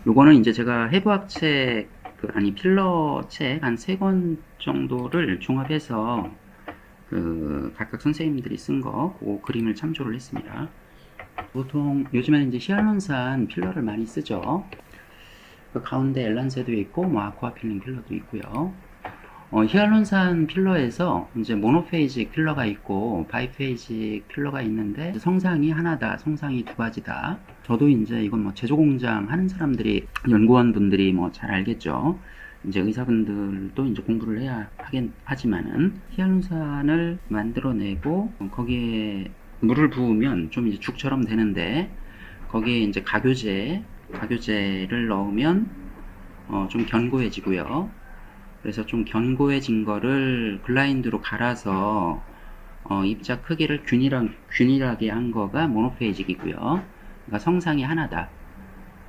요거는 이제 제가 해부학책, 아니, 필러책 한 3권 정도를 종합해서 각각 선생님들이 쓴 거, 그 그림을 참조를 했습니다. 보통 요즘에는 이제 히알론산 필러를 많이 쓰죠. 그 가운데 엘란세도 있고, 뭐 아쿠아필링 필러도 있고요. 히알론산 필러에서 이제 모노페이직 필러가 있고 바이페이직 필러가 있는데 성상이 하나다, 성상이 두 가지다. 저도 이제 이건 뭐 제조공장 하는 사람들이, 연구원 분들이 뭐 잘 알겠죠. 이제 의사분들도 이제 공부를 해야 하긴 하지만은 히알론산을 만들어내고 거기에 물을 부으면 좀 이제 죽처럼 되는데 거기에 이제 가교제를 넣으면 좀 견고해지고요. 그래서 좀 견고해진 거를 블라인드로 갈아서 입자 크기를 균일하게 한 거가 모노페이직이고요. 그러니까 성상이 하나다.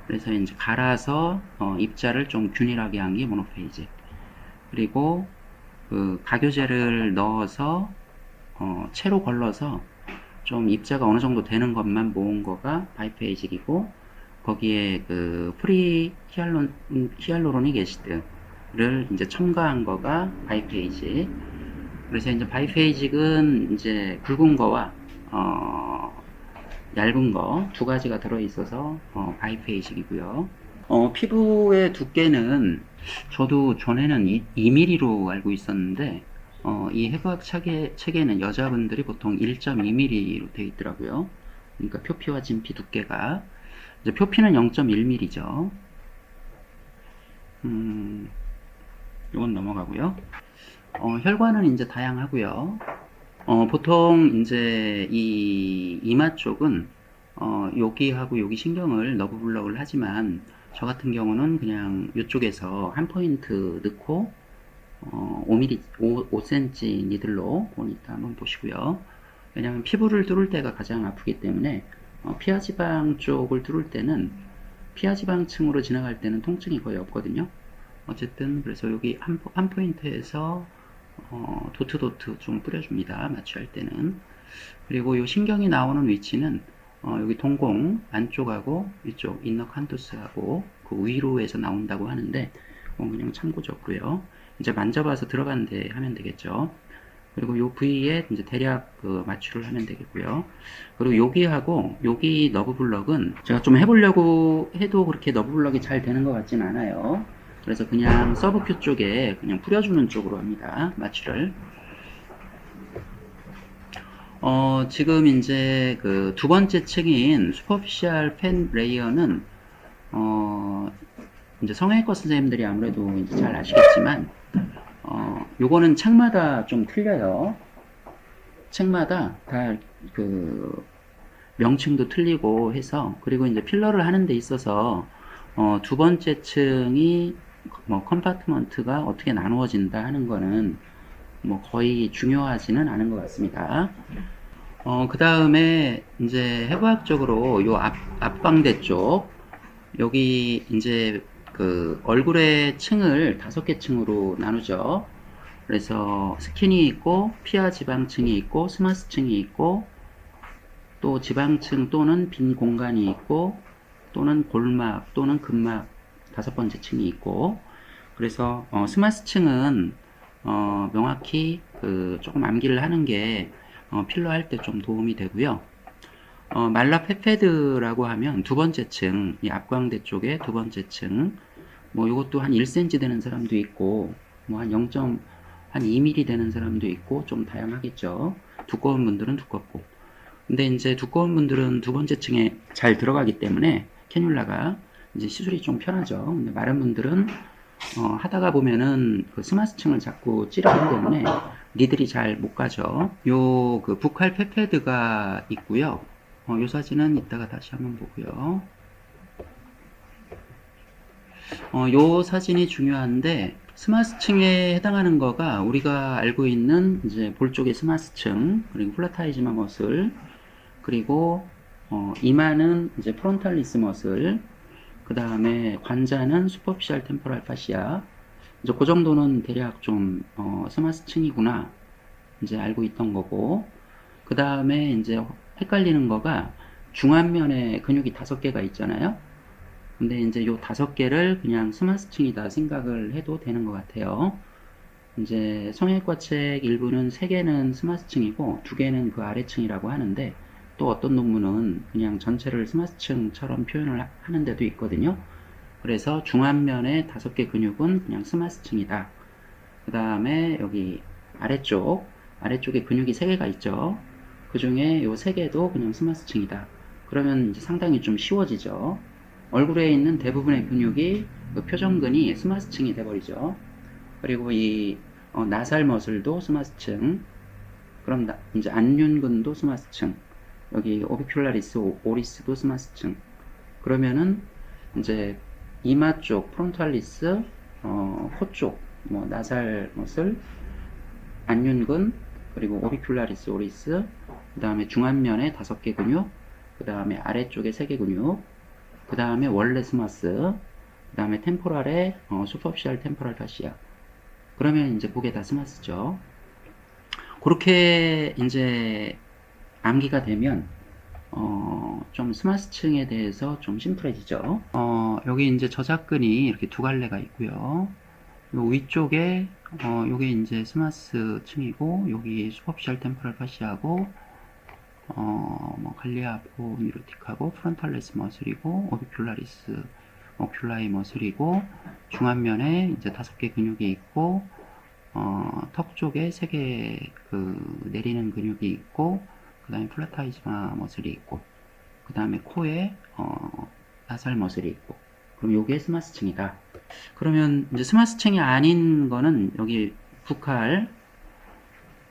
그래서 이제 갈아서 입자를 좀 균일하게 한 게 모노페이직. 그리고 그 가교제를 넣어서 채로 걸러서 좀 입자가 어느 정도 되는 것만 모은 거가 바이페이직이고, 거기에 그 히알루로닉 애시드를 이제 첨가한 거가 바이페이직. 그래서 이제 바이페이직은 이제 굵은 거와 얇은 거 두 가지가 들어 있어서 바이페이직이고요. 피부의 두께는 저도 전에는 2mm로 알고 있었는데 이 해부학 책에는 여자분들이 보통 1.2mm로 되어 있더라고요. 그러니까 표피와 진피 두께가, 이제 표피는 0.1mm죠. 이건 넘어가고요. 혈관은 이제 다양하고요. 보통 이제 이 이마 쪽은 여기하고 여기 신경을 너브블럭을 하지만, 저 같은 경우는 그냥 이쪽에서 한 포인트 넣고 5cm 니들로 보니까 한번 보시고요. 왜냐하면 피부를 뚫을 때가 가장 아프기 때문에 피하지방 쪽을 뚫을 때는, 피하지방층으로 지나갈 때는 통증이 거의 없거든요. 어쨌든 그래서 여기 한 포인트에서 도트 좀 뿌려줍니다. 마취할 때는. 그리고 이 신경이 나오는 위치는 여기 동공 안쪽하고 이쪽 인너 칸투스하고 그 위로에서 나온다고 하는데 그냥 참고적으로요. 이제 만져봐서 들어간데 하면 되겠죠. 그리고 이 부위에 이제 대략 마취를 하면 되겠고요. 그리고 여기하고 여기 너브블럭은 제가 좀 해보려고 해도 그렇게 너브블럭이 잘 되는 것 같진 않아요. 그래서 그냥 서브큐 쪽에 그냥 뿌려주는 쪽으로 합니다. 마취를. 지금 이제 그 두 번째 층인 슈퍼피셜 팬 레이어는 이제 성형외과 선생님들이 아무래도 이제 잘 아시겠지만 요거는 책마다 좀 틀려요. 책마다 다 그 명칭도 틀리고 해서, 그리고 이제 필러를 하는 데 있어서 두 번째 층이 뭐 컴파트먼트가 어떻게 나누어진다 하는 거는 뭐 거의 중요하지는 않은 것 같습니다. 그 다음에 이제 해부학적으로 요 앞광대 쪽, 여기 이제 그 얼굴의 층을 5개 층으로 나누죠. 그래서 스킨이 있고, 피하 지방층이 있고, 스마스층이 있고, 또 지방층 또는 빈 공간이 있고, 또는 골막 또는 근막 5번째 층이 있고, 그래서 스마스층은 명확히 조금 암기를 하는 게 필러 할 때 좀 도움이 되고요. 말라페페드라고 하면 두 번째 층, 이 앞광대 쪽에 두 번째 층, 뭐 이것도 한 1cm 되는 사람도 있고, 뭐 한 2mm 되는 사람도 있고, 좀 다양하겠죠. 두꺼운 분들은 두껍고. 근데 이제 두꺼운 분들은 두 번째 층에 잘 들어가기 때문에 캐뉼라가 이제 시술이 좀 편하죠. 근데 마른 분들은 하다가 보면은 그 스마스층을 자꾸 찌르기 때문에 니들이 잘 못 가죠. 요 그 부칼 페페드가 있고요. 요 사진은 이따가 다시 한번 보고요. 요 사진이 중요한데, 스마스층에 해당하는 거가 우리가 알고 있는 이제 볼 쪽의 스마스층, 그리고 플라타이즈마 머슬, 그리고 이마는 이제 프론탈리스 머슬, 그 다음에 관자는 슈퍼피셜 템포랄 파시아. 이제 그 정도는 대략 좀 스마스층이구나 이제 알고 있던 거고, 그 다음에 이제 헷갈리는 거가 중안면에 근육이 5개가 있잖아요. 근데 이제 요 5개를 그냥 스마스층이다 생각을 해도 되는 것 같아요. 이제 성형외과 책 일부는 3개는 스마스층이고 2개는 그 아래층이라고 하는데, 또 어떤 논문은 그냥 전체를 스마스층처럼 표현을 하는 데도 있거든요. 그래서 중안면의 5개 근육은 그냥 스마스층이다. 그 다음에 여기 아래쪽에 근육이 3개가 있죠. 그 중에 요 3개도 그냥 스마스층이다. 그러면 이제 상당히 좀 쉬워지죠. 얼굴에 있는 대부분의 근육이, 그 표정근이 스마스층이 돼버리죠. 그리고 이 나살 머슬도 스마스층, 그럼 이제 안륜근도 스마스층, 여기 오비큘라리스 오리스도 스마스층. 그러면은 이제 이마 쪽 프론탈리스, 코 쪽, 뭐 나살 머슬, 안륜근, 그리고 오비큘라리스 오리스, 그 다음에 중안면에 5개 근육, 그 다음에 아래쪽에 3개 근육, 그 다음에 원래 스마스, 그 다음에 템포랄에 슈퍼피셜 템포랄 파시아. 그러면 이제 그게 다 스마스죠. 그렇게 이제 암기가 되면 좀 스마스층에 대해서 좀 심플해지죠. 여기 이제 저작근이 이렇게 2갈래가 있고요. 요 위쪽에 요게 이제 스마스층이고, 여기 슈퍼피셜 템포럴 파시하고 뭐 갈리아포 뉴로틱하고 프론탈레스 머슬이고 오비큘라리스 오큘라이 머슬이고, 중안면에 이제 5개 근육이 있고, 턱 쪽에 3개 그 내리는 근육이 있고, 그 다음에 플라타이즈마 머슬이 있고, 그 다음에 코에 나살 머슬이 있고. 그럼 요게 스마스층이다. 그러면 이제 스마스층이 아닌 거는 여기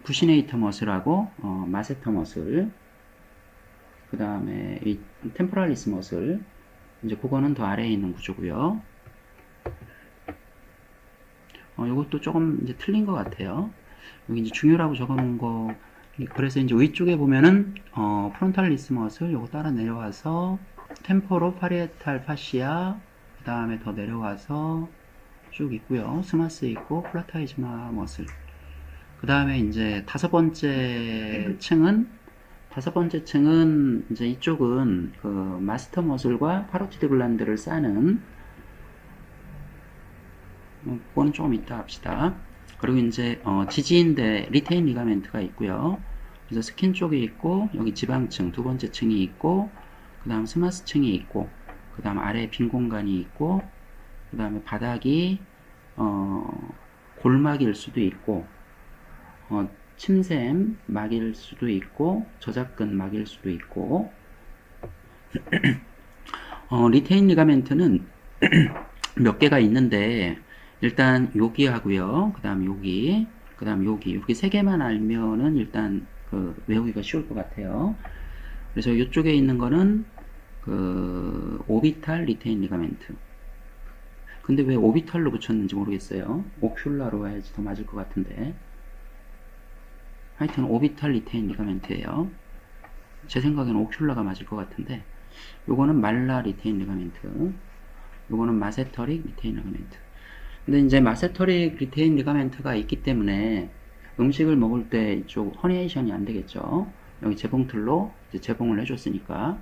부시네이터 머슬하고 마세터 머슬, 그 다음에 이 템포랄리스 머슬, 이제 그거는 더 아래에 있는 구조고요. 요것도 조금 이제 틀린 것 같아요. 여기 이제 중요라고 적어놓은 거, 그래서 이제 위쪽에 보면은 프론탈리스 머슬 요거 따라 내려와서 템포로 파리에탈 파시아, 그 다음에 더 내려와서 쭉 있고요. 스마스 있고 플라타이즈마 머슬. 그 다음에 이제 다섯 번째 층은 이제 이쪽은 그 마스터 머슬과 파로티드 글란드를 싸는, 그거는 조금 이따 합시다. 그리고 이제 지지인대 리테인 리가멘트가 있고요. 그래서 스킨 쪽이 있고, 여기 지방층 2번째 층이 있고, 그 다음 스마스층이 있고, 그 다음 아래 빈 공간이 있고, 그 다음에 바닥이 골막일 수도 있고, 침샘 막일 수도 있고, 저작근 막일 수도 있고. 리테인 리가멘트는 몇 개가 있는데, 일단 여기 하고요, 그 다음 여기, 그 다음 여기 3개만 알면은 일단 외우기가 쉬울 것 같아요. 그래서 이쪽에 있는 거는 그 오비탈 리테인 리가멘트. 근데 왜 오비탈로 붙였는지 모르겠어요. 오큘라로 해야지 더 맞을 것 같은데. 하여튼 오비탈 리테인 리가멘트예요. 제 생각에는 오큘라가 맞을 것 같은데, 요거는 말라 리테인 리가멘트, 요거는 마세터릭 리테인 리가멘트. 근데 이제 마세터릭 리테인 리가멘트가 있기 때문에 음식을 먹을 때 이쪽 허니에이션이 안 되겠죠. 여기 재봉틀로 이제 재봉을 해줬으니까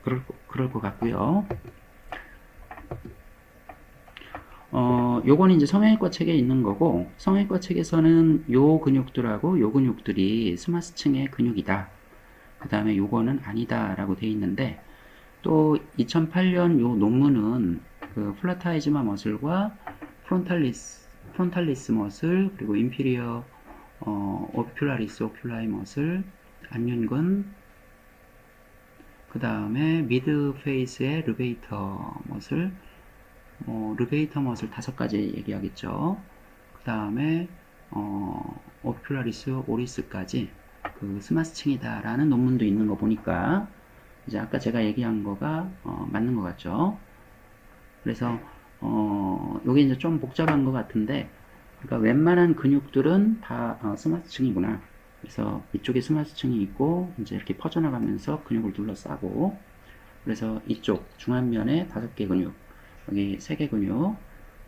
그럴 것 같고요. 요거는 이제 성형외과 책에 있는 거고, 성형외과 책에서는 요 근육들하고 요 근육들이 스마스층의 근육이다, 그 다음에 요거는 아니다 라고 돼 있는데, 또 2008년 요 논문은 그 플라타이즈마 머슬과 프론탈리스 머슬, 그리고 인피리어 오큘라리스 오큘라이 머슬, 안륜근, 그 다음에 미드 페이스의 르베이터 머슬, 르베이터 머슬 5가지 얘기하겠죠. 그 다음에 오큘라리스 오리스까지 그 스마스층이다 라는 논문도 있는 거 보니까 이제 아까 제가 얘기한 거가 맞는 것 같죠. 그래서 요게 이제 좀 복잡한 것 같은데, 그러니까 웬만한 근육들은 다 스마스층이구나. 그래서 이쪽에 스마스층이 있고 이제 이렇게 퍼져나가면서 근육을 둘러싸고, 그래서 이쪽 중안면에 5개 근육, 여기 3개 근육,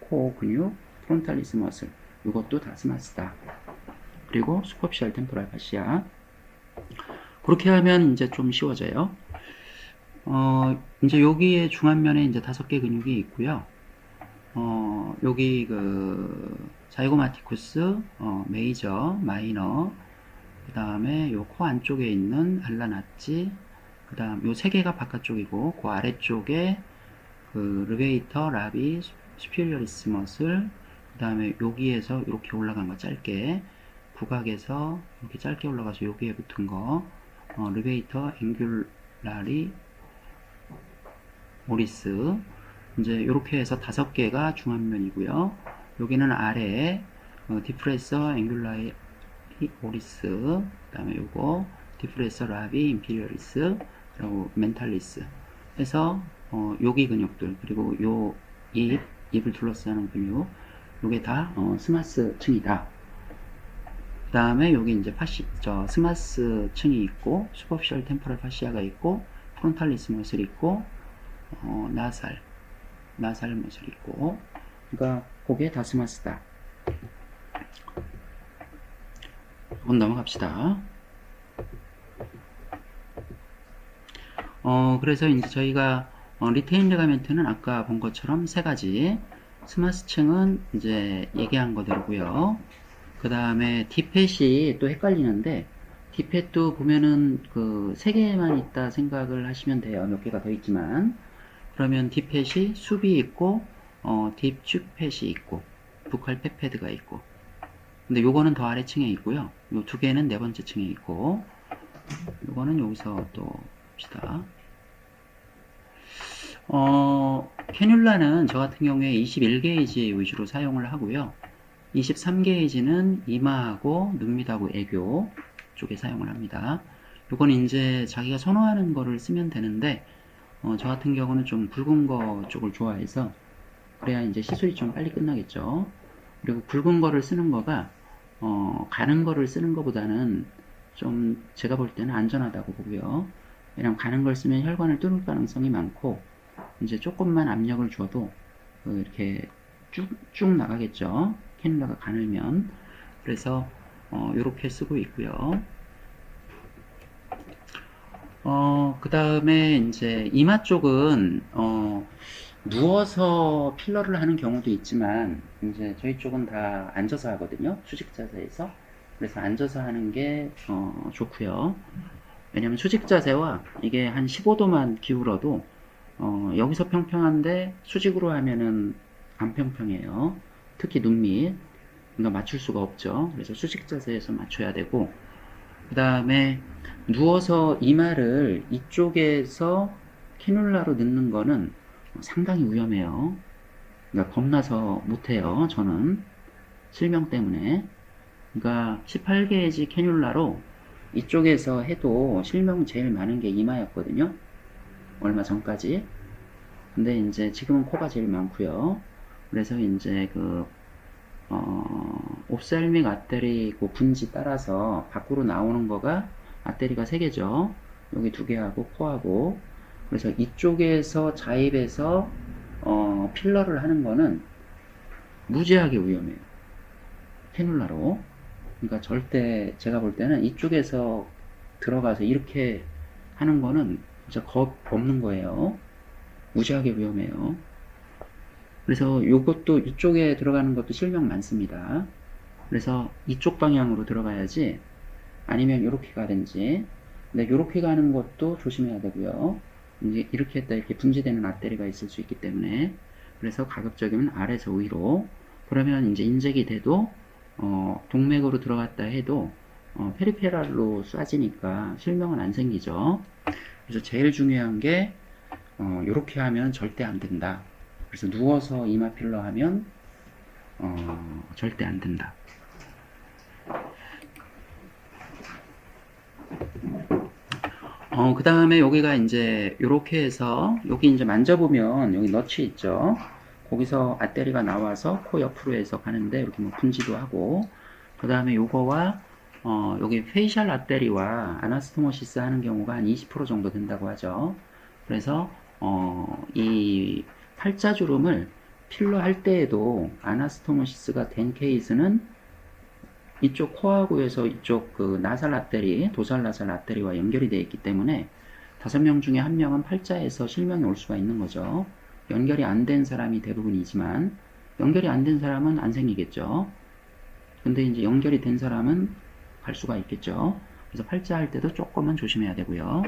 코 근육, 프론탈리스 머슬, 이것도 다 스마스다. 그리고 슈퍼피셜 템포랄 파시아. 그렇게 하면 이제 좀 쉬워져요. 이제 여기에 중안면에 이제 5개 근육이 있고요. 여기 자이고마티쿠스, 메이저, 마이너, 그 다음에 요 코 안쪽에 있는 알라나치, 그 다음 요 3개가 바깥쪽이고, 그 아래쪽에 르베이터, 라비, 스피리어리스 머슬, 그 다음에 여기에서 이렇게 올라간 거 짧게, 부각에서 이렇게 짧게 올라가서 여기에 붙은 거, 르베이터, 앵귤라리, 오리스, 이제 이렇게 해서 5개가 중안면이고요. 여기는 아래에 디프레서, 앵귤라리, 오리스, 그 다음에 요거 디프레서, 라비, 임피리어리스, 그리고 멘탈리스 해서 여기 근육들, 그리고 입을 둘러싸는 근육, 요게 다 스마스 층이다. 그 다음에 여기 이제 스마스 층이 있고, 슈퍼피셜 템포럴 파시아가 있고, 프론탈리스 머슬이 있고, 나살 머슬이 있고, 그러니까 그게 다 스마스다. 조금 넘어갑시다. 그래서 이제 저희가 리테인 리가멘트는 아까 본 것처럼 3가지, 스마스층은 이제 얘기한 거대로고요. 그 다음에 딥팻이 또 헷갈리는데, 딥팻도 보면은 3개만 있다 생각을 하시면 돼요. 몇 개가 더 있지만. 그러면 딥팻이 숲이 있고, 딥축팻이 있고, 부칼 페패드가 있고. 근데 요거는 더 아래층에 있고요. 요 2개는 4번째 층에 있고, 요거는 여기서 또 봅시다. 캐뉼라는 저 같은 경우에 21게이지 위주로 사용을 하고요. 23게이지는 이마하고 눈밑하고 애교 쪽에 사용을 합니다. 요건 이제 자기가 선호하는 거를 쓰면 되는데, 저 같은 경우는 좀 굵은 거 쪽을 좋아해서, 그래야 이제 시술이 좀 빨리 끝나겠죠. 그리고 굵은 거를 쓰는 거가, 가는 거를 쓰는 것보다는 좀 제가 볼 때는 안전하다고 보고요. 왜냐면 가는 걸 쓰면 혈관을 뚫을 가능성이 많고, 이제 조금만 압력을 줘도 이렇게 쭉 나가겠죠. 캐뉼라가 가늘면. 그래서 이렇게 쓰고 있고요. 그 다음에 이제 이마 쪽은 누워서 필러를 하는 경우도 있지만, 이제 저희 쪽은 다 앉아서 하거든요. 수직 자세에서. 그래서 앉아서 하는 게 좋고요. 왜냐면 수직 자세와 이게 한 15도만 기울어도 여기서 평평한데 수직으로 하면은 안 평평해요. 특히 눈밑. 그러니까 맞출 수가 없죠. 그래서 수직 자세에서 맞춰야 되고, 그 다음에 누워서 이마를 이쪽에서 캐뉼라로 넣는 거는 상당히 위험해요. 그러니까 겁나서 못해요. 저는 실명 때문에. 그러니까 18게이지 캐뉼라로 이쪽에서 해도 실명 제일 많은 게 이마였거든요. 얼마 전까지. 근데 이제 지금은 코가 제일 많고요. 그래서 이제 옵살믹 아테리 분지 따라서 밖으로 나오는 거가 아테리가 3개죠. 여기 2개하고 코하고. 그래서 이쪽에서 자입해서 필러를 하는 거는 무지하게 위험해요. 캐뉼라로. 그러니까 절대 제가 볼 때는 이쪽에서 들어가서 이렇게 하는 거는 진짜 겁 없는 거예요. 무지하게 위험해요. 그래서 요것도 이쪽에 들어가는 것도 실명 많습니다. 그래서 이쪽 방향으로 들어가야지, 아니면 이렇게 가든지. 근데 이렇게 가는 것도 조심해야 되고요. 이제 이렇게 했다 이렇게 분지되는 아테리가 있을 수 있기 때문에. 그래서 가급적이면 아래서 위로. 그러면 이제 인젝이 돼도 동맥으로 들어갔다 해도 페리페랄로 쏴지니까 실명은 안 생기죠. 그래서 제일 중요한 게 이렇게 하면 절대 안 된다. 그래서 누워서 이마 필러 하면 절대 안 된다. 그 다음에 여기가 이제 이렇게 해서 여기 이제 만져보면 여기 너치 있죠. 거기서 아테리가 나와서 코 옆으로 해서 가는데 이렇게 뭐 분지도 하고, 그 다음에 요거와 여기 페이셜 아테리와 아나스토모시스 하는 경우가 한 20% 정도 된다고 하죠. 그래서 이 팔자주름을 필러 할 때에도 아나스토모시스가 된 케이스는 이쪽 코하고 해서 이쪽 나살 아테리, 도살 나살 아테리와 연결이 되어 있기 때문에 5명 중에 1명은 팔자에서 실명이 올 수가 있는 거죠. 연결이 안 된 사람이 대부분이지만 연결이 안 된 사람은 안 생기겠죠. 근데 이제 연결이 된 사람은 갈 수가 있겠죠. 그래서 팔자 할 때도 조금은 조심해야 되고요.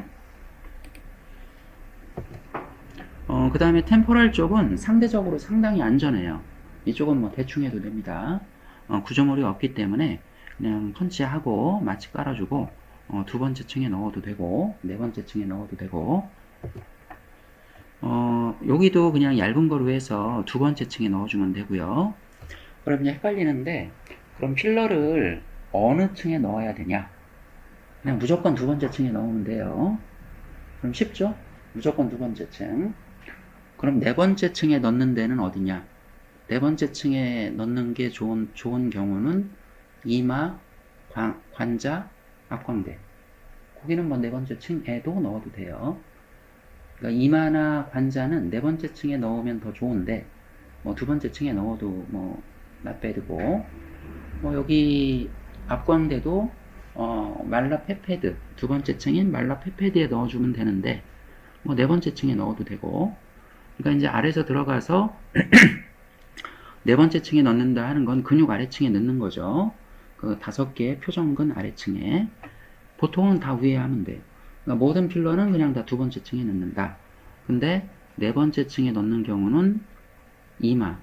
그 다음에 템포럴 쪽은 상대적으로 상당히 안전해요. 이쪽은 뭐 대충 해도 됩니다. 구조물이 없기 때문에 그냥 펀치하고 마치 깔아주고 두 번째 층에 넣어도 되고 네 번째 층에 넣어도 되고 여기도 그냥 얇은 거로 해서 두 번째 층에 넣어주면 되고요. 그럼 이제 헷갈리는데 그럼 필러를 어느 층에 넣어야 되냐? 그냥 무조건 두 번째 층에 넣으면 돼요. 그럼 쉽죠? 무조건 두 번째 층. 그럼 네 번째 층에 넣는 데는 어디냐? 네 번째 층에 넣는 게 좋은 경우는 이마, 관자, 앞광대. 거기는 뭐 네 번째 층에도 넣어도 돼요. 그러니까 이마나 관자는 네 번째 층에 넣으면 더 좋은데, 뭐 두 번째 층에 넣어도 뭐 낫배드고, 뭐 여기 앞광대도 말라페페드, 두 번째 층인 말라페페드에 넣어주면 되는데, 뭐 네 번째 층에 넣어도 되고, 그러니까 이제 아래에서 들어가서 네 번째 층에 넣는다 하는 건 근육 아래층에 넣는 거죠. 그 5개의 표정근 아래층에. 보통은 다 위에 하면 돼요. 그러니까 모든 필러는 그냥 다 두 번째 층에 넣는다. 근데 네 번째 층에 넣는 경우는 이마,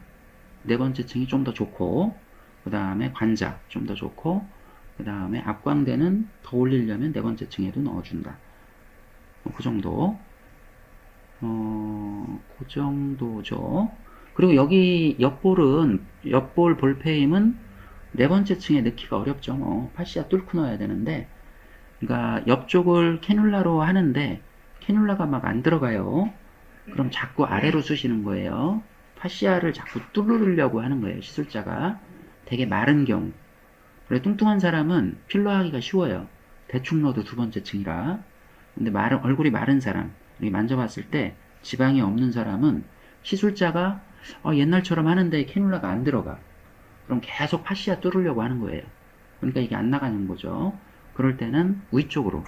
네 번째 층이 좀 더 좋고, 그 다음에 관자 좀 더 좋고, 그 다음에 앞광대는 더 올리려면 네 번째 층에도 넣어준다. 그 정도. 그 정도죠. 그리고 여기 옆볼 볼페임은 네 번째 층에 넣기가 어렵죠. 뭐 파시아 뚫고 넣어야 되는데, 그러니까 옆쪽을 캐뉼라로 하는데 캐뉼라가 막 안 들어가요. 그럼 자꾸 아래로 쑤시는 거예요. 파시아를 자꾸 뚫으려고 하는 거예요. 시술자가 되게 마른 경우. 그래 뚱뚱한 사람은 필러 하기가 쉬워요. 대충 넣어도 두 번째 층이라. 근데 얼굴이 마른 사람, 여기 만져봤을 때 지방이 없는 사람은 시술자가 옛날처럼 하는데 캐뉼라가 안 들어가. 그럼 계속 파시아 뚫으려고 하는 거예요. 그러니까 이게 안 나가는 거죠. 그럴 때는 위쪽으로,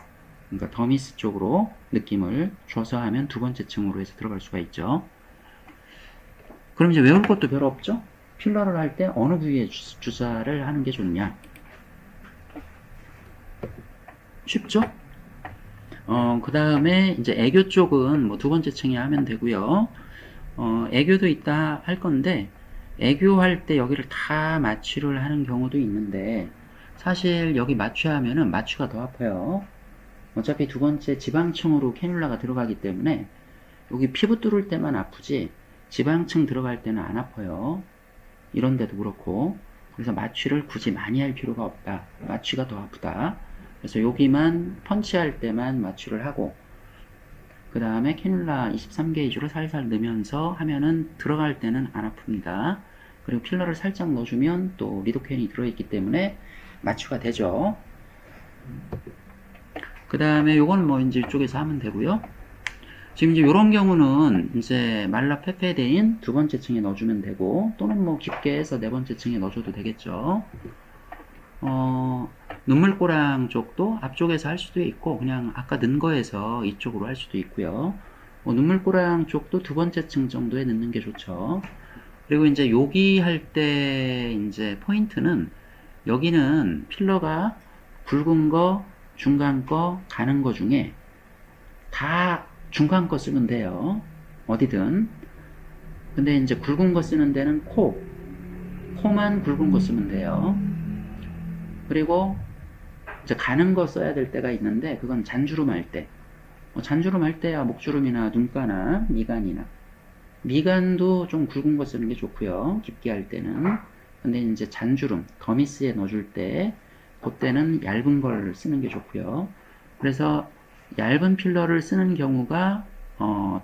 그러니까 더미스 쪽으로 느낌을 줘서 하면 두 번째 층으로 해서 들어갈 수가 있죠. 그럼 이제 외울 것도 별로 없죠? 필러를 할 때 어느 부위에 주사를 하는 게 좋냐? 쉽죠? 그 다음에 이제 애교 쪽은 뭐 두 번째 층에 하면 되고요. 애교도 있다 할 건데, 애교할 때 여기를 다 마취를 하는 경우도 있는데, 사실 여기 마취하면은 마취가 더 아파요. 어차피 두 번째 지방층으로 캐뉼라가 들어가기 때문에 여기 피부 뚫을 때만 아프지 지방층 들어갈 때는 안 아파요. 이런 데도 그렇고. 그래서 마취를 굳이 많이 할 필요가 없다. 마취가 더 아프다. 그래서 여기만 펀치할 때만 마취를 하고, 그 다음에 캐뉼라 23게이지로 살살 넣으면서 하면은 들어갈 때는 안 아픕니다. 그리고 필러를 살짝 넣어주면 또 리도케인이 들어있기 때문에 마취가 되죠. 그 다음에 요건 뭐 이제 이쪽에서 하면 되고요. 지금 이제 요런 경우는 이제 말라페페데인 두 번째 층에 넣어주면 되고, 또는 뭐 깊게 해서 네 번째 층에 넣어줘도 되겠죠. 눈물꼬랑 쪽도 앞쪽에서 할 수도 있고, 그냥 아까 넣은 거에서 이쪽으로 할 수도 있고요. 눈물꼬랑 쪽도 두 번째 층 정도에 넣는 게 좋죠. 그리고 이제 여기 할 때 이제 포인트는, 여기는 필러가 굵은 거, 중간 거, 가는 거 중에 다 중간 거 쓰면 돼요. 어디든. 근데 이제 굵은 거 쓰는 데는 코만 굵은 거 쓰면 돼요. 그리고 이제 가는 거 써야 될 때가 있는데, 그건 잔주름 할 때. 잔주름 할 때야 목주름이나 눈가나 미간이나. 미간도 좀 굵은 거 쓰는 게 좋고요. 깊게 할 때는. 근데 이제 잔주름, 더미스에 넣어줄 때, 그때는 얇은 걸 쓰는 게 좋고요. 그래서 얇은 필러를 쓰는 경우가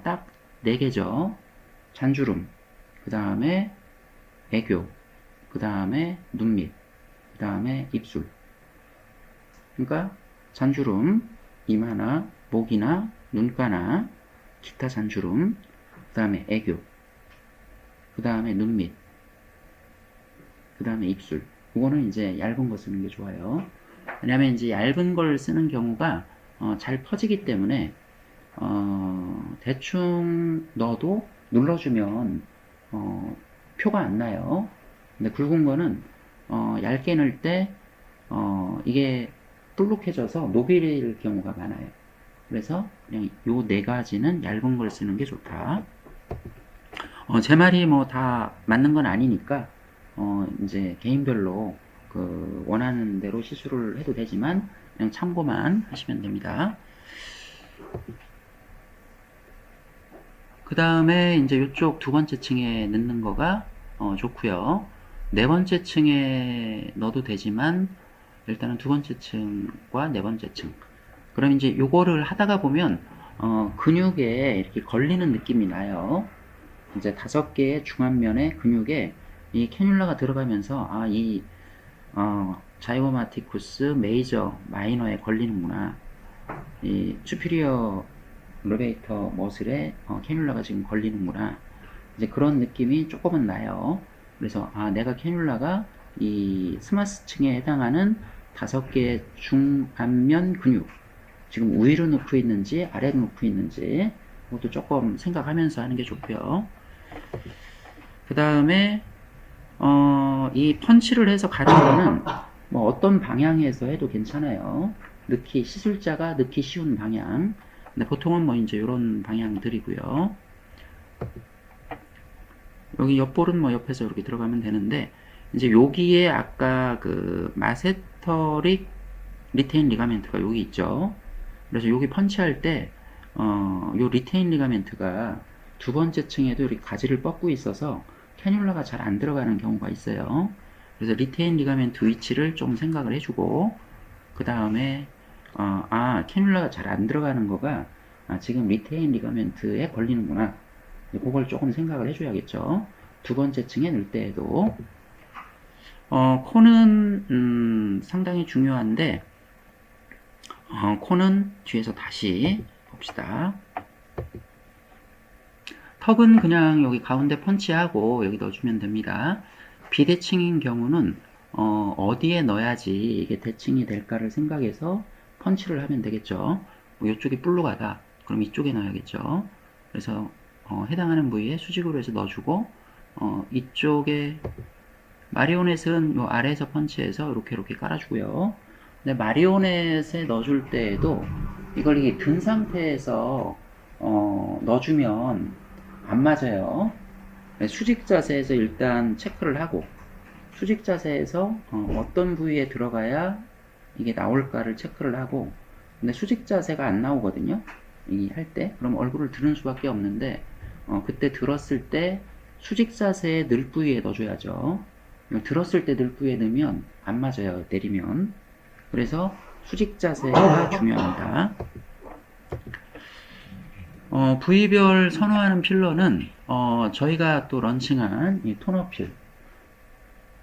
딱 4개죠. 잔주름, 그 다음에 애교, 그 다음에 눈밑, 그 다음에 입술. 그러니까 잔주름, 이마나 목이나 눈가나 기타 잔주름, 그 다음에 애교, 그 다음에 눈밑, 그 다음에 입술. 이거는 이제 얇은 거 쓰는 게 좋아요. 왜냐면 이제 얇은 걸 쓰는 경우가 잘 퍼지기 때문에 대충 넣어도 눌러주면 표가 안 나요. 근데 굵은 거는 얇게 넣을 때 이게 불룩해져서 노빌일 경우가 많아요. 그래서 그냥 요 네 가지는 얇은 걸 쓰는 게 좋다. 제 말이 뭐 다 맞는 건 아니니까 이제 개인별로 그 원하는 대로 시술을 해도 되지만 그냥 참고만 하시면 됩니다. 그 다음에 이제 이쪽 두 번째 층에 넣는 거가 좋고요. 네 번째 층에 넣어도 되지만 일단은 두 번째 층과 네 번째 층. 그럼 이제 요거를 하다가 보면 근육에 이렇게 걸리는 느낌이 나요. 이제 5개의 중안면의 근육에 이 캐뉼라가 들어가면서 이 자이고마티쿠스 메이저 마이너에 걸리는구나. 이 슈피리어 로베이터 머슬에 캐뉼라가 지금 걸리는구나. 이제 그런 느낌이 조금은 나요. 그래서 내가 캐뉼라가 이 스마스층에 해당하는 5개의 중안면 근육 지금 위로 놓고 있는지 아래로 놓고 있는지 그것도 조금 생각하면서 하는 게 좋고요. 그 다음에 이 펀치를 해서 가는 거는 뭐 어떤 방향에서 해도 괜찮아요. 시술자가 넣기 쉬운 방향. 근데 보통은 뭐 이제 이런 방향들이고요. 여기 옆볼은 뭐 옆에서 이렇게 들어가면 되는데 이제 여기에 아까 그 마세터릭 리테인 리가멘트가 여기 있죠. 그래서 여기 펀치할 때 요 리테인 리가멘트가 두 번째 층에도 이렇게 가지를 뻗고 있어서 캐뉼라가 잘 안 들어가는 경우가 있어요. 그래서 리테인 리가멘트 위치를 좀 생각을 해주고 그 다음에 캐뉼라가 잘 안 들어가는 거가 지금 리테인 리가멘트에 걸리는구나. 그걸 조금 생각을 해줘야겠죠. 두 번째 층에 넣을 때에도 코는 상당히 중요한데 코는 뒤에서 다시 봅시다. 턱은 그냥 여기 가운데 펀치하고 여기 넣어주면 됩니다. 비대칭인 경우는 어디에 넣어야지 이게 대칭이 될까를 생각해서 펀치를 하면 되겠죠. 뭐 이쪽이 볼록하다. 그럼 이쪽에 넣어야겠죠. 그래서 해당하는 부위에 수직으로 해서 넣어주고 이쪽에 마리오넷은 요 아래에서 펀치해서 이렇게 깔아주고요. 근데 마리오넷에 넣어줄 때에도 이걸 이게 든 상태에서 넣어주면 안 맞아요. 수직 자세에서 일단 체크를 하고 수직 자세에서 어떤 부위에 들어가야 이게 나올까를 체크를 하고 근데 수직 자세가 안 나오거든요. 이 할 때 그럼 얼굴을 드는 수밖에 없는데 그때 들었을 때 수직 자세에 늘 부위에 넣어줘야죠. 들었을 때 늘 부위에 넣으면 안 맞아요. 내리면. 그래서 수직 자세가 중요합니다. 부위별 선호하는 필러는 저희가 또 런칭한 이 토너필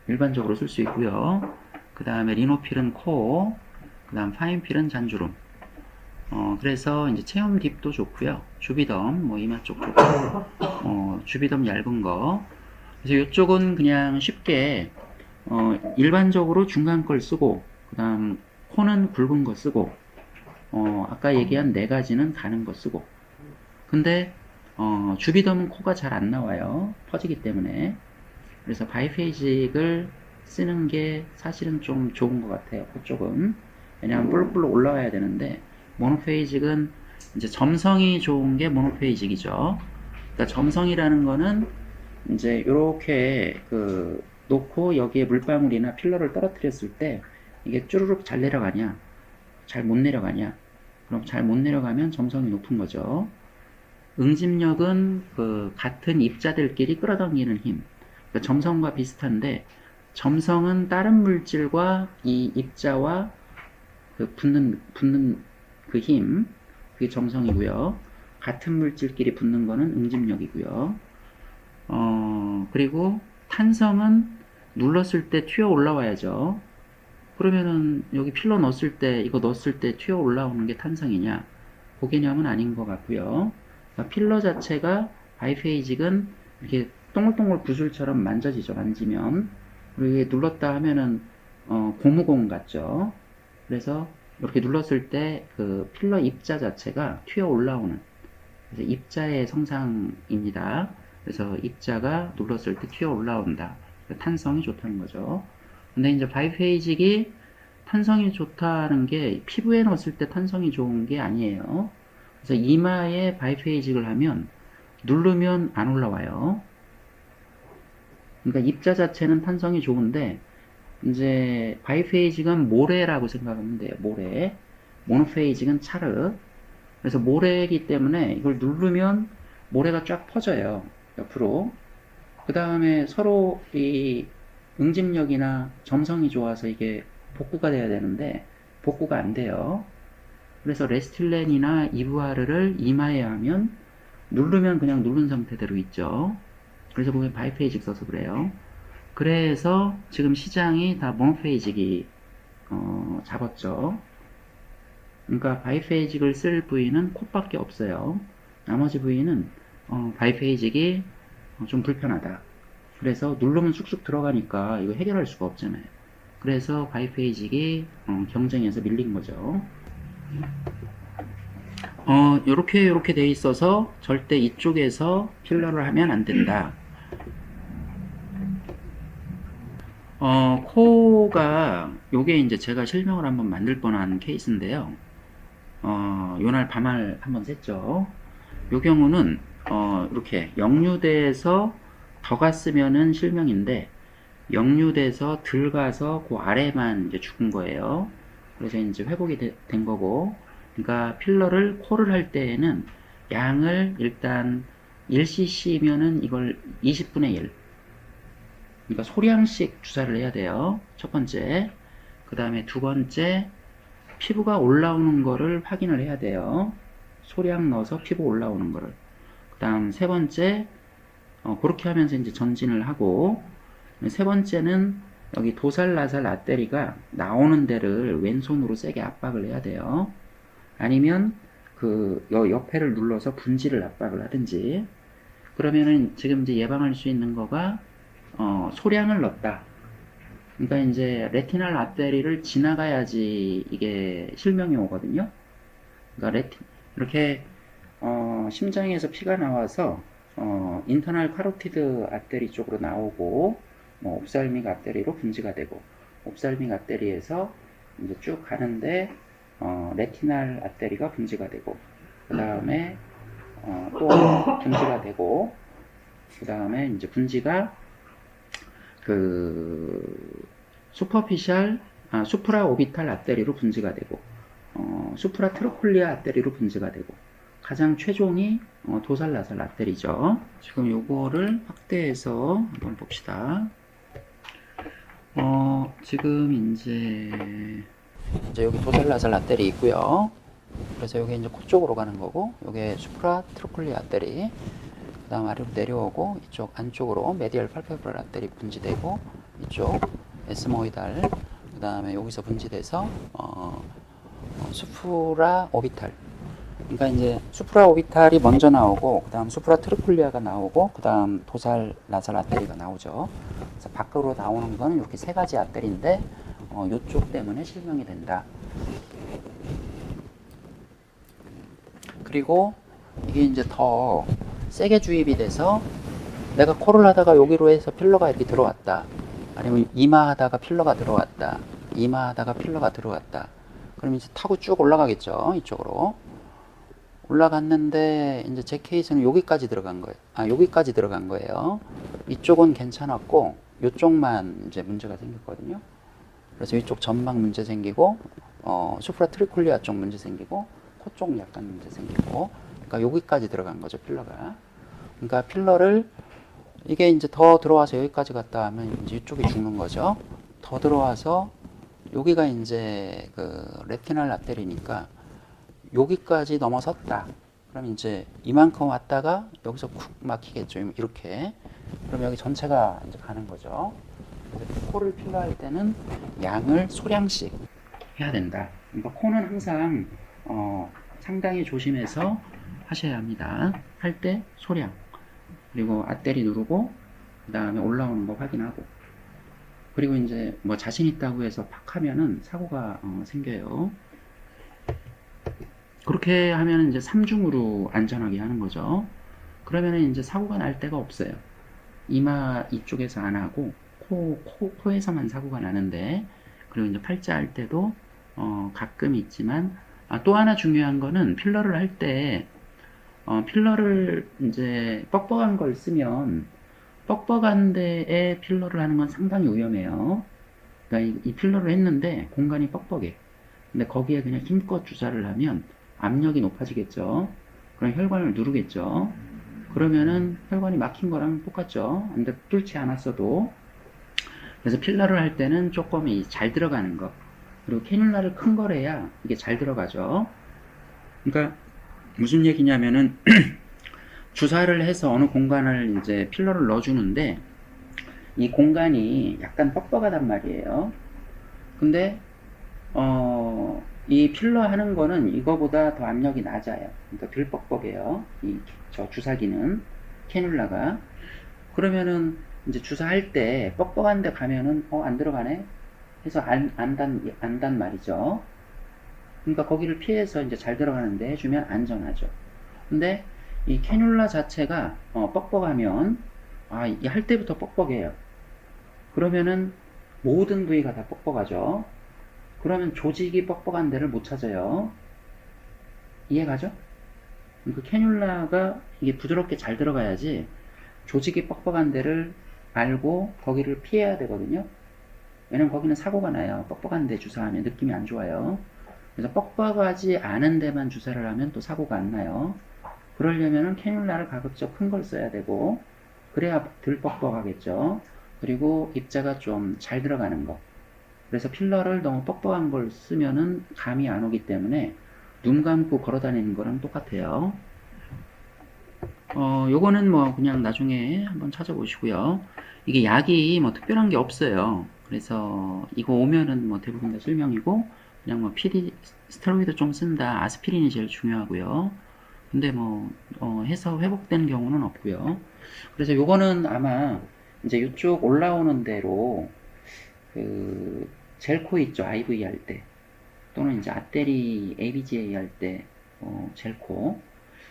일반적으로 쓸 수 있고요. 그 다음에 리노필은 코, 그 다음 파인필은 잔주름. 그래서 이제 체험 딥도 좋고요. 주비덤, 뭐 이마 쪽 좋고, 주비덤 얇은 거. 그래서 이쪽은 그냥 쉽게 일반적으로 중간 걸 쓰고, 그 다음 코는 굵은 거 쓰고, 아까 얘기한 네 가지는 가는 거 쓰고. 근데 주비덤은 코가 잘 안 나와요. 퍼지기 때문에. 그래서 바이페이직을 쓰는 게 사실은 좀 좋은 것 같아요. 그쪽은. 왜냐하면 볼록볼록 올라와야 되는데 모노페이직은 이제 점성이 좋은 게 모노페이직이죠. 그러니까 점성이라는 거는 이제 이렇게 놓고 여기에 물방울이나 필러를 떨어뜨렸을 때 이게 쭈르륵 잘 내려가냐, 잘 못 내려가냐. 그럼 잘 못 내려가면 점성이 높은 거죠. 응집력은 같은 입자들끼리 끌어당기는 힘. 그러니까 점성과 비슷한데 점성은 다른 물질과 이 입자와 붙는 그 힘, 그게 점성이고요. 같은 물질끼리 붙는 거는 응집력이고요. 그리고 탄성은 눌렀을 때 튀어 올라와야죠. 그러면은 여기 필러 넣었을 때 이거 넣었을 때 튀어 올라오는 게 탄성이냐? 그 개념은 아닌 것 같고요. 그러니까 필러 자체가 바이페이직은 이렇게 동글동글 구슬처럼 만져지죠. 만지면. 그리고 이게 눌렀다 하면은 고무공 같죠. 그래서 이렇게 눌렀을 때 그 필러 입자 자체가 튀어 올라오는, 그래서 입자의 성상입니다. 그래서 입자가 눌렀을 때 튀어 올라온다. 탄성이 좋다는 거죠. 근데 이제 바이페이직이 탄성이 좋다는 게 피부에 넣었을 때 탄성이 좋은 게 아니에요. 그래서 이마에 바이페이직을 하면 누르면 안 올라와요. 그러니까 입자 자체는 탄성이 좋은데 이제 바이페이직은 모래라고 생각하면 돼요. 모래. 모노페이직은 차르. 그래서 모래이기 때문에 이걸 누르면 모래가 쫙 퍼져요. 옆으로. 그 다음에 서로 이 응집력이나 점성이 좋아서 이게 복구가 돼야 되는데 복구가 안 돼요. 그래서 레스틸렌이나 이브아르를 이마에 하면 누르면 그냥 누른 상태대로 있죠. 그래서 보면 바이페이직 써서 그래요. 그래서 지금 시장이 다 모노페이직이 잡았죠. 그러니까 바이페이직을 쓸 부위는 콧밖에 없어요. 나머지 부위는 바이페이직이 좀 불편하다. 그래서 누르면 쑥쑥 들어가니까 이거 해결할 수가 없잖아요. 그래서 바이페이직이 경쟁에서 밀린 거죠. 요렇게 돼 있어서 절대 이쪽에서 필러를 하면 안 된다. 코가 요게 이제 제가 실명을 한번 만들 뻔한 케이스인데요. 요날 밤알 한번 셌죠. 요 경우는 이렇게 역류돼서 더 갔으면은 실명인데 역류돼서 들가서 그 아래만 이제 죽은 거예요. 그래서 이제 회복이 된 거고, 그러니까 필러를 코를 할 때에는 양을 일단 1cc면은 이걸 20분의 1. 그러니까 소량씩 주사를 해야 돼요. 첫 번째. 그 다음에 두 번째, 피부가 올라오는 거를 확인을 해야 돼요. 소량 넣어서 피부 올라오는 거를. 그 다음 세 번째, 그렇게 하면서 이제 전진을 하고, 세 번째는 여기 도살나살 아테리가 나오는 데를 왼손으로 세게 압박을 해야 돼요. 아니면 그 옆에를 눌러서 분지를 압박을 하든지. 그러면은 지금 이제 예방할 수 있는 거가 소량을 넣었다. 그러니까 이제 레티날 아테리를 지나가야지 이게 실명이 오거든요. 그러니까 이렇게 심장에서 피가 나와서 인터널 카로티드 아테리 쪽으로 나오고 옵살믹 아테리로 분지가 되고 옵살믹 아테리에서 이제 쭉 가는데 레티날 아테리가 분지가 되고 그 다음에 또 분지가 되고 그 다음에 이제 분지가 그 수프라 오비탈 아테리로 분지가 되고 수프라 트로콜리아 아테리로 분지가 되고 가장 최종이 도살나살 아테리죠. 지금 요거를 확대해서 한번 봅시다. 지금 이제 여기 도살나살 아테리 있고요. 그래서 여기 이제 코 쪽으로 가는 거고, 요게 수프라 트로콜리아 아테리. 그 다음 아래로 내려오고 이쪽 안쪽으로 메디얼 팔페브랄 아테리 분지되고 이쪽 에스모이달, 그 다음에 여기서 분지돼서 수프라 오비탈. 그러니까 이제 수프라 오비탈이 먼저 나오고 그 다음 수프라 트로콜리아가 나오고 그 다음 도살 나살 아테리가 나오죠. 그래서 밖으로 나오는 건 이렇게 세 가지 아테리인데 이쪽 때문에 실명이 된다. 그리고 이게 이제 더 세게 주입이 돼서 내가 코를 하다가 여기로 해서 필러가 이렇게 들어왔다. 아니면 이마 하다가 필러가 들어왔다. 이마 하다가 필러가 들어왔다. 그럼 이제 타고 쭉 올라가겠죠. 이쪽으로. 올라갔는데 이제 제 케이스는 여기까지 들어간 거예요. 여기까지 들어간 거예요. 이쪽은 괜찮았고 이쪽만 이제 문제가 생겼거든요. 그래서 이쪽 점막 문제 생기고 수프라 트리콜리아 쪽 문제 생기고 코 쪽 약간 문제 생기고, 그러니까 여기까지 들어간 거죠, 필러가. 그러니까 필러를 이게 이제 더 들어와서 여기까지 갔다 하면 이제 이쪽이 죽는 거죠. 더 들어와서 여기가 이제 그 레티날 아테리니까 여기까지 넘어섰다. 그럼 이제 이만큼 왔다가 여기서 쿡 막히겠죠. 이렇게. 그럼 여기 전체가 이제 가는 거죠. 그래서 코를 필러할 때는 양을 소량씩 해야 된다. 그러니까 코는 항상 상당히 조심해서 하셔야 합니다. 할 때 소량. 그리고 아테리 누르고 그 다음에 올라오는 거 확인하고. 그리고 이제 뭐 자신 있다고 해서 팍 하면은 사고가 생겨요. 그렇게 하면 이제 3중으로 안전하게 하는 거죠. 그러면 이제 사고가 날 데가 없어요. 이마 이쪽에서 안 하고 코에서만 사고가 나는데, 그리고 이제 팔자 할 때도 가끔 있지만, 또 하나 중요한 거는 필러를 할 때 필러를 이제 뻑뻑한 걸 쓰면 뻑뻑한 데에 필러를 하는 건 상당히 위험해요. 그러니까 이 필러를 했는데 공간이 뻑뻑해. 근데 거기에 그냥 힘껏 주사를 하면 압력이 높아지겠죠. 그럼 혈관을 누르겠죠. 그러면은 혈관이 막힌 거랑 똑같죠. 근데 뚫지 않았어도. 그래서 필러를 할 때는 조금 잘 들어가는 거. 그리고 캐뉼라를 큰 걸 해야 이게 잘 들어가죠. 그러니까 무슨 얘기냐면은 주사를 해서 어느 공간을 이제 필러를 넣어주는데 이 공간이 약간 뻑뻑하단 말이에요. 근데 이 필러 하는 거는 이거보다 더 압력이 낮아요. 그러니까 덜 뻑뻑해요. 저 주사기는 캐뉼라가. 그러면은 이제 주사할 때 뻑뻑한 데 가면은 안 들어가네 해서 안단 말이죠. 그러니까 거기를 피해서 이제 잘 들어가는데 해주면 안전하죠. 근데 이 캐뉼라 자체가 뻑뻑하면 이게 할 때부터 뻑뻑해요. 그러면은 모든 부위가 다 뻑뻑하죠. 그러면 조직이 뻑뻑한 데를 못 찾아요. 이해가죠? 그 캐뉼라가 이게 부드럽게 잘 들어가야지 조직이 뻑뻑한 데를 알고 거기를 피해야 되거든요. 왜냐면 거기는 사고가 나요. 뻑뻑한 데 주사하면 느낌이 안 좋아요. 그래서 뻑뻑하지 않은 데만 주사를 하면 또 사고가 안 나요. 그러려면은 캐뉼라를 가급적 큰 걸 써야 되고, 그래야 덜 뻑뻑하겠죠. 그리고 입자가 좀 잘 들어가는 거. 그래서 필러를 너무 뻑뻑한 걸 쓰면은 감이 안 오기 때문에 눈 감고 걸어 다니는 거랑 똑같아요. 요거는 뭐 그냥 나중에 한번 찾아보시고요. 이게 약이 뭐 특별한 게 없어요. 그래서 이거 오면은 뭐 대부분 다 실명이고, 그냥 뭐 스테로이드 좀 쓴다. 아스피린이 제일 중요하고요. 근데 뭐 해서 회복되는 경우는 없고요. 그래서 요거는 아마 이제 이쪽 올라오는 대로 그 젤코 있죠. IV 할 때, 또는 이제 아테리 ABGA 할 때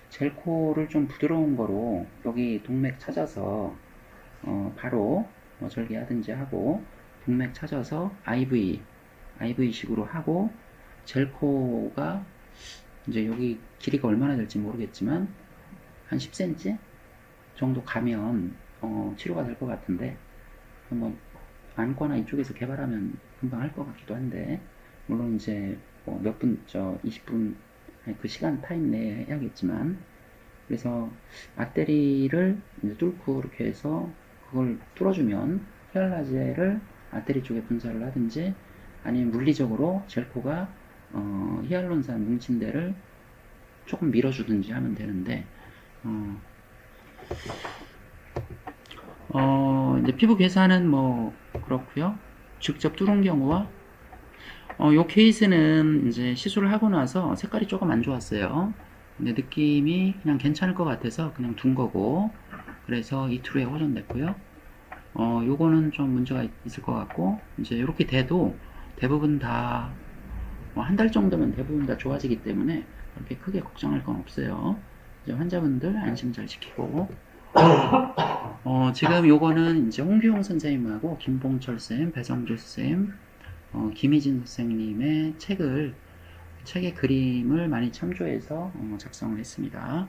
젤코를 좀 부드러운 거로 여기 동맥 찾아서 바로 절개하든지 하고, 동맥 찾아서 IV식으로 하고, 젤코가 이제 여기 길이가 얼마나 될지 모르겠지만 한 10cm 정도 가면 치료가 될 것 같은데, 한번 안과나 이쪽에서 개발하면 금방 할 것 같기도 한데, 물론 이제 몇 분, 20분 그 시간 타임 내에 해야겠지만, 그래서 아테리를 이제 뚫고 이렇게 해서 그걸 뚫어주면 히알라제를 아테리 쪽에 분사를 하든지, 아니면 물리적으로 젤코가 히알론산 뭉친 데를 조금 밀어주든지 하면 되는데, 이제 피부 괴사는 뭐 그렇고요. 직접 뚫은 경우와 요 케이스는 이제 시술을 하고 나서 색깔이 조금 안 좋았어요. 근데 느낌이 그냥 괜찮을 것 같아서 그냥 둔 거고, 그래서 이틀 후에 호전됐고요. 요거는 좀 문제가 있을 것 같고, 이제 이렇게 돼도 대부분 다 한 달 정도면 대부분 다 좋아지기 때문에 그렇게 크게 걱정할 건 없어요. 이제 환자분들 안심 잘 지키고, 지금 요거는 이제 홍규용 선생님하고 김봉철 쌤, 배성주 쌤, 김희진 선생님의 책의 그림을 많이 참조해서 작성을 했습니다.